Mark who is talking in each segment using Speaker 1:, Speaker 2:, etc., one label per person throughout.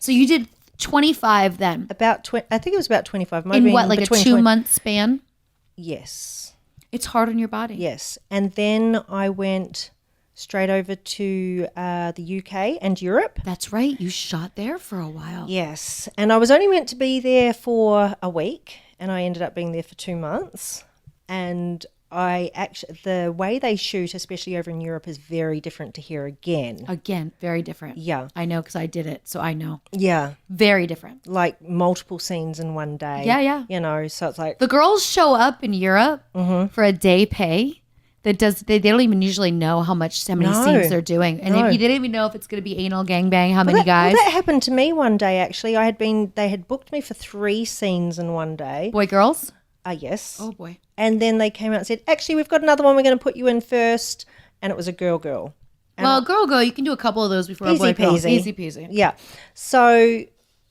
Speaker 1: So you did 25 then.
Speaker 2: I think it was about 25.
Speaker 1: In what, like a 2-month span?
Speaker 2: Yes.
Speaker 1: It's hard on your body.
Speaker 2: Yes. And then I went straight over to the UK and Europe.
Speaker 1: That's right. You shot there for a while.
Speaker 2: Yes. And I was only meant to be there for a week, and I ended up being there for 2 months. And the way they shoot, especially over in Europe, is very different to here again.
Speaker 1: Again, very different.
Speaker 2: Yeah.
Speaker 1: I know because I did it, so I know.
Speaker 2: Yeah.
Speaker 1: Very different.
Speaker 2: Like multiple scenes in one day.
Speaker 1: Yeah, yeah.
Speaker 2: You know, so it's like...
Speaker 1: The girls show up in Europe for a day pay. They don't even usually know how many scenes they're doing. And if you didn't even know if it's going to be anal gangbang, how many guys.
Speaker 2: Well, that happened to me one day, actually. They had booked me for 3 scenes in one day.
Speaker 1: Boy, girls?
Speaker 2: Yes.
Speaker 1: Oh, boy.
Speaker 2: And then they came out and said, actually, we've got another one we're going to put you in first. And it was a girl. And
Speaker 1: well, girl, you can do a couple of those before a boy girl. Easy peasy.
Speaker 2: Yeah. So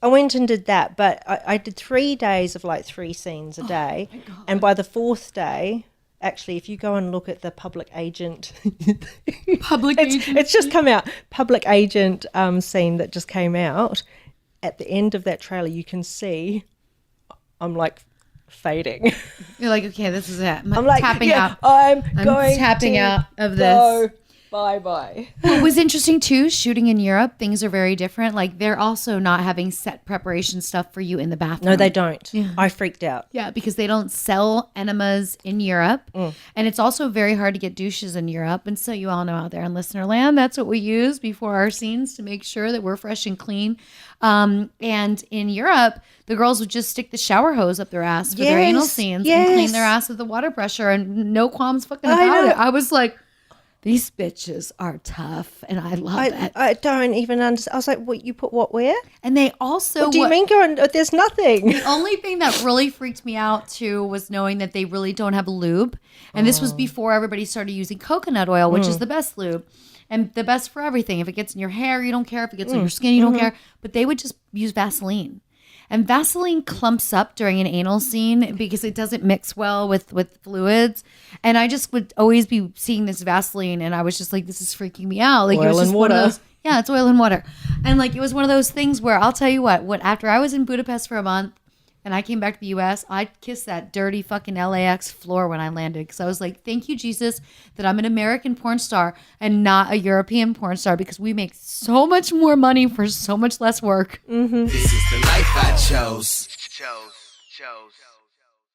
Speaker 2: I went and did that. But I did 3 days of like 3 scenes a day. Oh, my God. And by the 4th day... Actually, if you go and look at the public agent, it's just come out. Public agent scene that just came out. At the end of that trailer, you can see I'm like fading.
Speaker 1: You're like, okay, this is it.
Speaker 2: I'm like
Speaker 1: tapping out.
Speaker 2: I'm going
Speaker 1: tapping
Speaker 2: to
Speaker 1: out of this.
Speaker 2: Bye.
Speaker 1: What was interesting too, shooting in Europe, things are very different. Like they're also not having set preparation stuff for you in the bathroom.
Speaker 2: No, they don't.
Speaker 1: Yeah.
Speaker 2: I freaked out.
Speaker 1: Yeah, because they don't sell enemas in Europe. And it's also very hard to get douches in Europe. And so you all know out there in listener land, that's what we use before our scenes to make sure that we're fresh and clean. And in Europe, the girls would just stick the shower hose up their ass for their anal scenes and clean their ass with the water pressure and no qualms fucking about it. I was like... These bitches are tough, and I love it.
Speaker 2: I don't even understand. I was like, what, you put what where?
Speaker 1: And they also...
Speaker 2: What do you mean going, there's nothing?
Speaker 1: The only thing that really freaked me out, too, was knowing that they really don't have lube. And this was before everybody started using coconut oil, which is the best lube. And the best for everything. If it gets in your hair, you don't care. If it gets on your skin, you don't care. But they would just use Vaseline. And Vaseline clumps up during an anal scene because it doesn't mix well with fluids. And I just would always be seeing this Vaseline, and I was just like, this is freaking me out. Like,
Speaker 2: oil
Speaker 1: it was just
Speaker 2: and
Speaker 1: one of
Speaker 2: water.
Speaker 1: those, yeah, it's oil and water. And like, it was one of those things where I'll tell you what after I was in Budapest for a month and I came back to the U.S., I'd kiss that dirty fucking LAX floor when I landed because I was like, thank you, Jesus, that I'm an American porn star and not a European porn star because we make so much more money for so much less work.
Speaker 3: This is the life I chose.